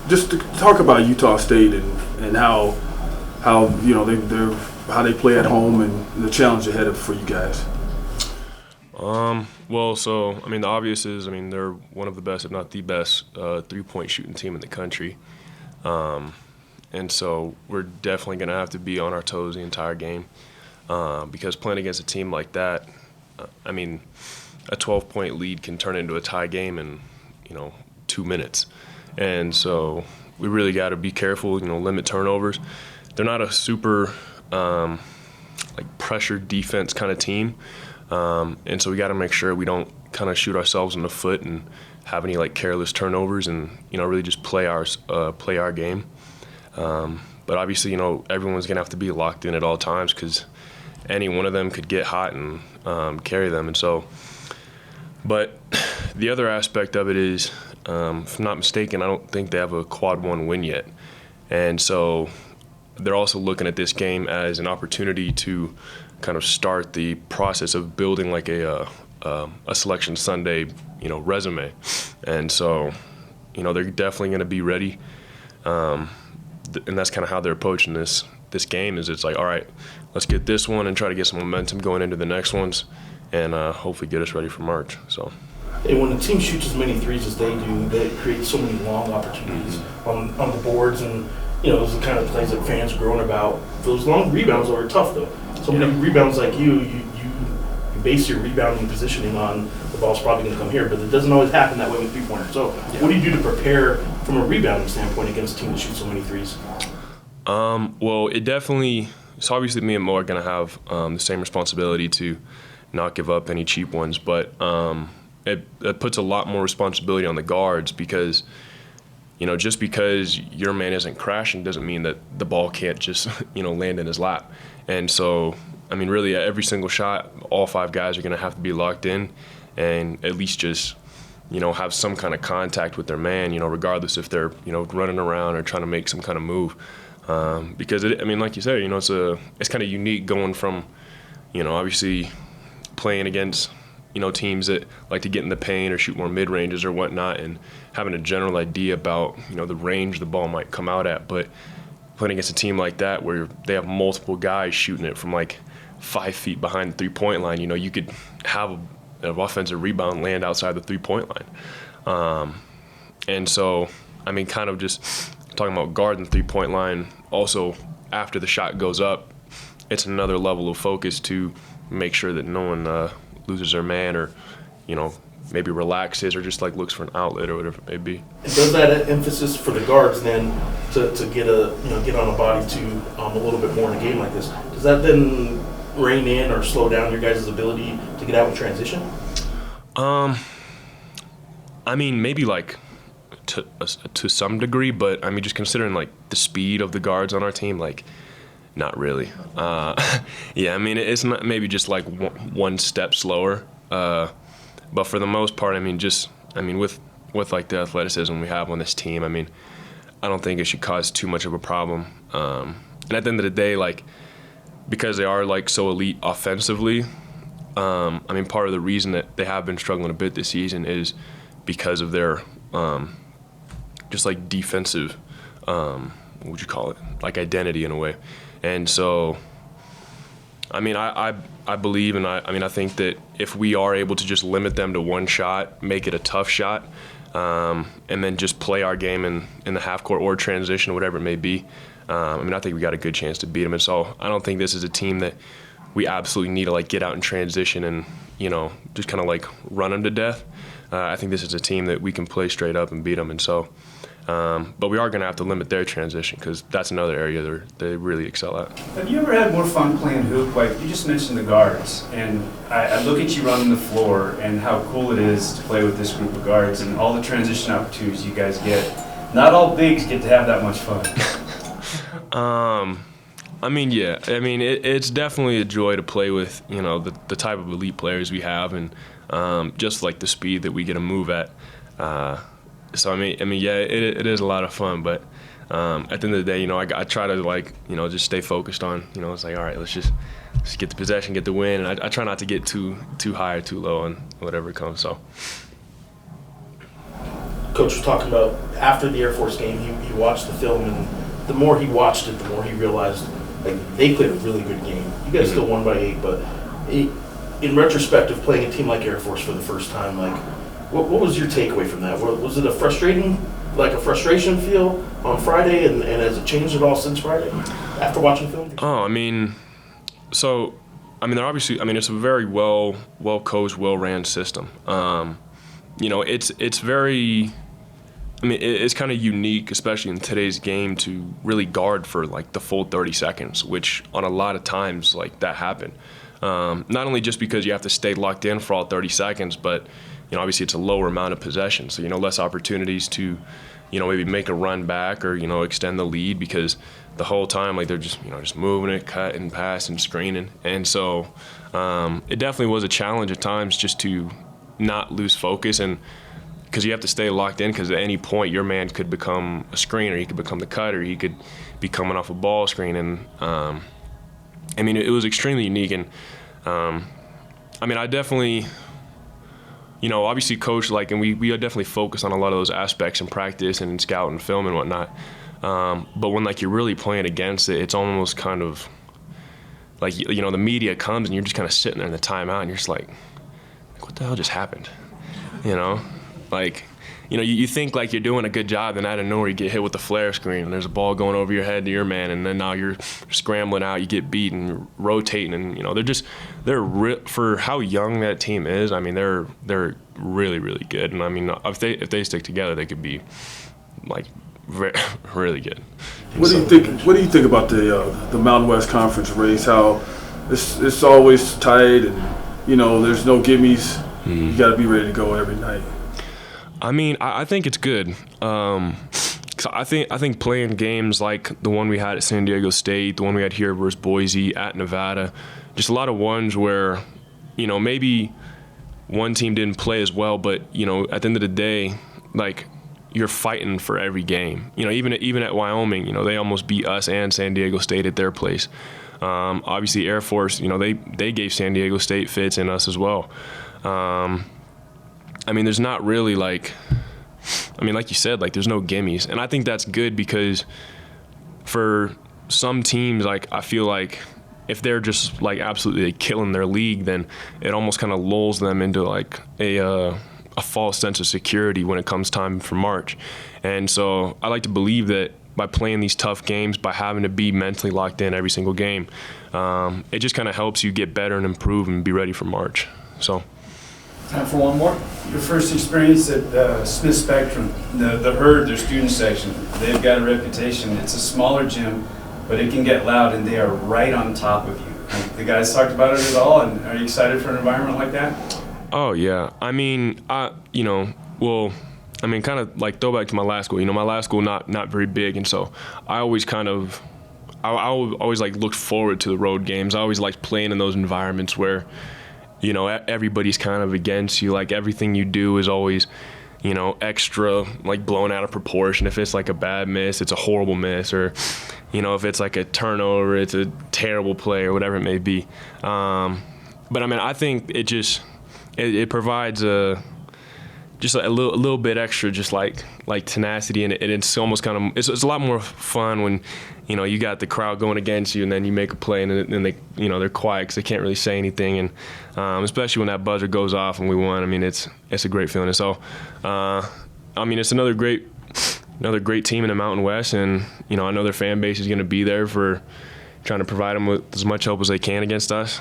just to talk about Utah State and how you know how they play at home and the challenge ahead for you guys. Well, so I mean, the obvious is, I mean, they're one of the best, if not the best, three-point shooting team in the country, and so we're definitely going to have to be on our toes the entire game, because playing against a team like that, I mean, a 12-point lead can turn into a tie game in 2 minutes, and so we really got to be careful, limit turnovers. They're not a super like pressure defense kind of team. And so we got to make sure we don't kind of shoot ourselves in the foot and have any like careless turnovers, and really just play our game. But obviously, everyone's gonna have to be locked in at all times, because any one of them could get hot and carry them. And so, but the other aspect of it is, if I'm not mistaken, I don't think they have a quad one win yet, and so they're also looking at this game as an opportunity to kind of start the process of building like a Selection Sunday, resume. And so, they're definitely going to be ready. And that's kind of how they're approaching this game. Is it's like, all right, let's get this one and try to get some momentum going into the next ones, and hopefully get us ready for March. So. And when the team shoots as many threes as they do, they create so many long opportunities on the boards, and those are the kind of plays that fans are growing about. Those long rebounds are tough, though. So many rebounds like you base your rebounding positioning on the ball's probably going to come here, but it doesn't always happen that way with three-pointers. So what do you do to prepare from a rebounding standpoint against a team that shoots so many threes? Well, it definitely – so obviously me and Mo are going to have the same responsibility to not give up any cheap ones, but it puts a lot more responsibility on the guards, because just because your man isn't crashing doesn't mean that the ball can't just land in his lap. And so, I mean, really, every single shot, all five guys are going to have to be locked in and at least just, have some kind of contact with their man, regardless if they're, running around or trying to make some kind of move. Because, like you said, it's kind of unique going from, obviously playing against, teams that like to get in the paint or shoot more mid-ranges or whatnot, and having a general idea about, the range the ball might come out at. But playing against a team like that where they have multiple guys shooting it from like 5 feet behind the three-point line, you could have an offensive rebound land outside the three-point line. And so, I mean, kind of just talking about guarding the three-point line, also after the shot goes up, it's another level of focus to make sure that no one loses their man, or, maybe relaxes or just like looks for an outlet or whatever it may be. And does that emphasis for the guards then to get on a body to a little bit more in a game like this, does that then rein in or slow down your guys' ability to get out in transition? I mean, maybe like to some degree, but I mean, just considering like the speed of the guards on our team, like not really. Yeah, I mean, it's not, maybe just like one step slower. But for the most part, I mean, with like the athleticism we have on this team, I mean, I don't think it should cause too much of a problem. And at the end of the day, like, because they are like so elite offensively, I mean, part of the reason that they have been struggling a bit this season is because of their just like defensive, what would you call it, like identity in a way. And so, I mean, I believe, and I think that if we are able to just limit them to one shot, make it a tough shot, and then just play our game in the half court or transition, whatever it may be, I mean, I think we got a good chance to beat them. And so I don't think this is a team that we absolutely need to like get out in transition and, just kind of like run them to death. I think this is a team that we can play straight up and beat them. And so, but we are going to have to limit their transition, because that's another area they really excel at. Have you ever had more fun playing hoop? Like you just mentioned the guards, and I look at you running the floor and how cool it is to play with this group of guards and all the transition opportunities you guys get. Not all bigs get to have that much fun. I mean, yeah. I mean, it's definitely a joy to play with, the type of elite players we have, and just like the speed that we get to move at. So I mean, yeah, it is a lot of fun. But at the end of the day, I try to like, just stay focused on, it's like, all right, let's get the possession, get the win, and I try not to get too high or too low on whatever comes. So. Coach was talking about after the Air Force game, he watched the film, and the more he watched it, the more he realized like they played a really good game. You guys still won by 8, but in retrospect of playing a team like Air Force for the first time, like what was your takeaway from that? Was it a frustration feel on Friday, and has it changed at all since Friday after watching film? Oh, they're obviously, it's a very well coached, well ran system. It's very, it's kind of unique, especially in today's game, to really guard for like the full 30 seconds, which on a lot of times like that happened. Not only just because you have to stay locked in for all 30 seconds, but obviously it's a lower amount of possession, so less opportunities to maybe make a run back or extend the lead, because the whole time like they're just just moving it, cutting, passing, screening. And so it definitely was a challenge at times just to not lose focus, and because you have to stay locked in, because at any point your man could become a screener, he could become the cutter, he could be coming off a ball screen. And it was extremely unique. And I definitely obviously coach, and we definitely focus on a lot of those aspects in practice and in scout and film and whatnot. But when you're really playing against it, it's almost kind of like, the media comes and you're just kind of sitting there in the timeout and you're just like, what the hell just happened? You think like you're doing a good job, and out of nowhere you get hit with the flare screen and there's a ball going over your head to your man, and then now you're scrambling out, you get beat and rotating, and for how young that team is, they're really, really good. And if they stick together, they could be like very, really good. What do you think about the Mountain West Conference race? How it's always tight, and there's no gimmies. You got to be ready to go every night. I think it's good. 'Cause I think playing games like the one we had at San Diego State, the one we had here versus Boise, at Nevada, just a lot of ones where, maybe one team didn't play as well, but at the end of the day, like, you're fighting for every game. Even at Wyoming, they almost beat us and San Diego State at their place. Obviously Air Force, they gave San Diego State fits and us as well. There's not really like you said, like there's no gimmies. And I think that's good, because for some teams, like I feel like if they're just like absolutely killing their league, then it almost kind of lulls them into like a false sense of security when it comes time for March. And so I like to believe that by playing these tough games, by having to be mentally locked in every single game, it just kind of helps you get better and improve and be ready for March. So. Time for one more. Your first experience at Smith Spectrum, the Herd, their student section, they've got a reputation. It's a smaller gym, but it can get loud, and they are right on top of you. Have the guys talked about it at all, and are you excited for an environment like that? Oh, yeah. Kind of like throwback to my last school. My last school not very big, and so I always I always like looked forward to the road games. I always liked playing in those environments where everybody's kind of against you. Like everything you do is always, extra, like blown out of proportion. If it's like a bad miss, it's a horrible miss, or, if it's like a turnover, it's a terrible play, or whatever it may be. But I think it provides a little bit extra, just like tenacity, and it's almost kind of it's a lot more fun when you got the crowd going against you, and then you make a play, and then they they're quiet because they can't really say anything, and especially when that buzzer goes off and we won. It's a great feeling. And so it's another great team in the Mountain West, and I know their fan base is going to be there for trying to provide them with as much help as they can against us.